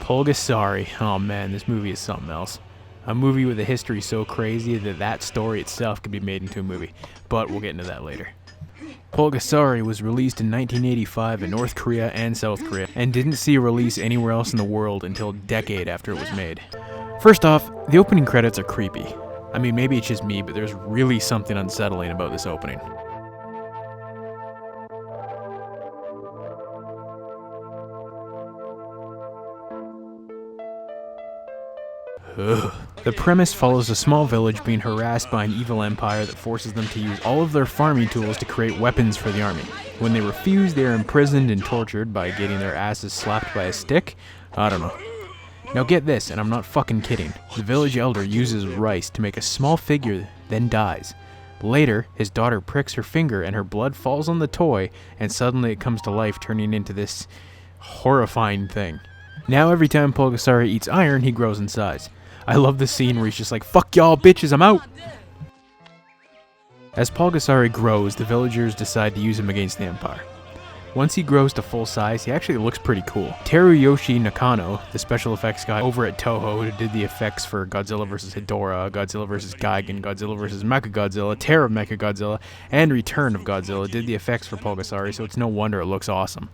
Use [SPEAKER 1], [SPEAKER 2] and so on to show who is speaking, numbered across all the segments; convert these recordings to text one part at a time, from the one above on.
[SPEAKER 1] Pulgasari. Oh man, this movie is something else. A movie with a history so crazy that that story itself could be made into a movie, but we'll get into that later. Pulgasari was released in 1985 in North Korea and South Korea, and didn't see a release anywhere else in the world until a decade after it was made. First off, the opening credits are creepy. I mean, maybe it's just me, but there's really something unsettling about this opening. Ugh. The premise follows a small village being harassed by an evil empire that forces them to use all of their farming tools to create weapons for the army. When they refuse, they are imprisoned and tortured by getting their asses slapped by a stick? I don't know. Now get this, and I'm not fucking kidding. The village elder uses rice to make a small figure, then dies. Later, his daughter pricks her finger and her blood falls on the toy, and suddenly it comes to life, turning into this horrifying thing. Now every time Pulgasari eats iron, he grows in size. I love the scene where he's just like, "Fuck y'all bitches, I'm out!" As Pulgasari grows, the villagers decide to use him against the Empire. Once he grows to full size, he actually looks pretty cool. Teruyoshi Nakano, the special effects guy over at Toho who did the effects for Godzilla vs. Hedorah, Godzilla vs. Gigan, Godzilla vs. Mechagodzilla, Terror of Mechagodzilla, and Return of Godzilla, did the effects for Pulgasari, so it's no wonder it looks awesome.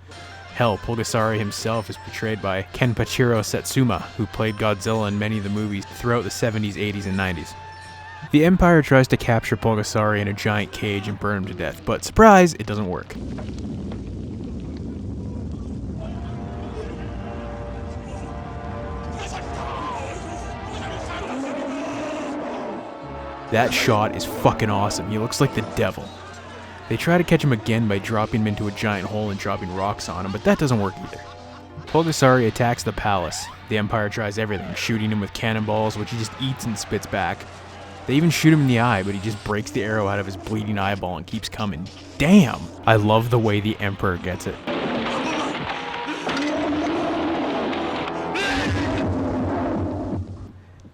[SPEAKER 1] Hell, Pulgasari himself is portrayed by Kenpachiro Satsuma, who played Godzilla in many of the movies throughout the 70s, 80s, and 90s. The Empire tries to capture Pulgasari in a giant cage and burn him to death, but surprise, it doesn't work. That shot is fucking awesome. He looks like the devil. They try to catch him again by dropping him into a giant hole and dropping rocks on him, but that doesn't work either. Pulgasari attacks the palace. The Empire tries everything, shooting him with cannonballs, which he just eats and spits back. They even shoot him in the eye, but he just breaks the arrow out of his bleeding eyeball and keeps coming. Damn! I love the way the Emperor gets it.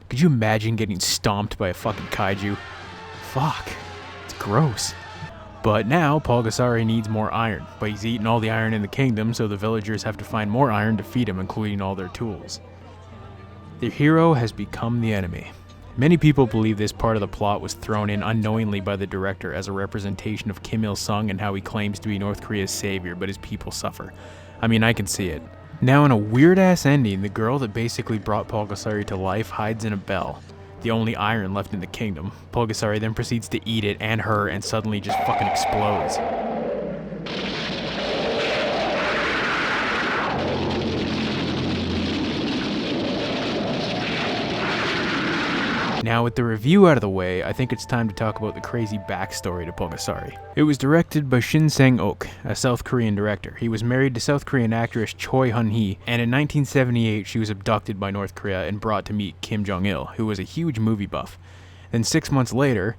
[SPEAKER 1] Could you imagine getting stomped by a fucking kaiju? Fuck. It's gross. But now, Pulgasari needs more iron, but he's eaten all the iron in the kingdom, so the villagers have to find more iron to feed him, including all their tools. The hero has become the enemy. Many people believe this part of the plot was thrown in unknowingly by the director as a representation of Kim Il-sung and how he claims to be North Korea's savior, but his people suffer. I mean, I can see it. Now, in a weird-ass ending, the girl that basically brought Pulgasari to life hides in a bell, the only iron left in the kingdom. Pulgasari then proceeds to eat it and her and suddenly just fucking explodes. Now with the review out of the way, I think it's time to talk about the crazy backstory to Pulgasari. It was directed by Shin Sang-ok, a South Korean director. He was married to South Korean actress Choi Hun-hee, and in 1978 she was abducted by North Korea and brought to meet Kim Jong-il, who was a huge movie buff. Then 6 months later,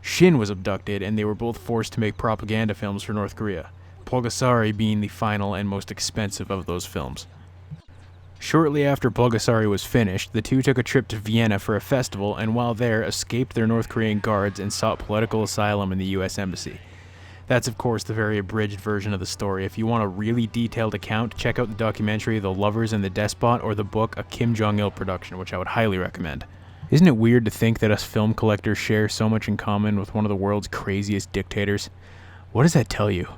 [SPEAKER 1] Shin was abducted and they were both forced to make propaganda films for North Korea, Pulgasari being the final and most expensive of those films. Shortly after Pulgasari was finished, the two took a trip to Vienna for a festival and while there escaped their North Korean guards and sought political asylum in the US Embassy. That's of course the very abridged version of the story. If you want a really detailed account, check out the documentary The Lovers and the Despot or the book A Kim Jong-il Production, which I would highly recommend. Isn't it weird to think that us film collectors share so much in common with one of the world's craziest dictators? What does that tell you?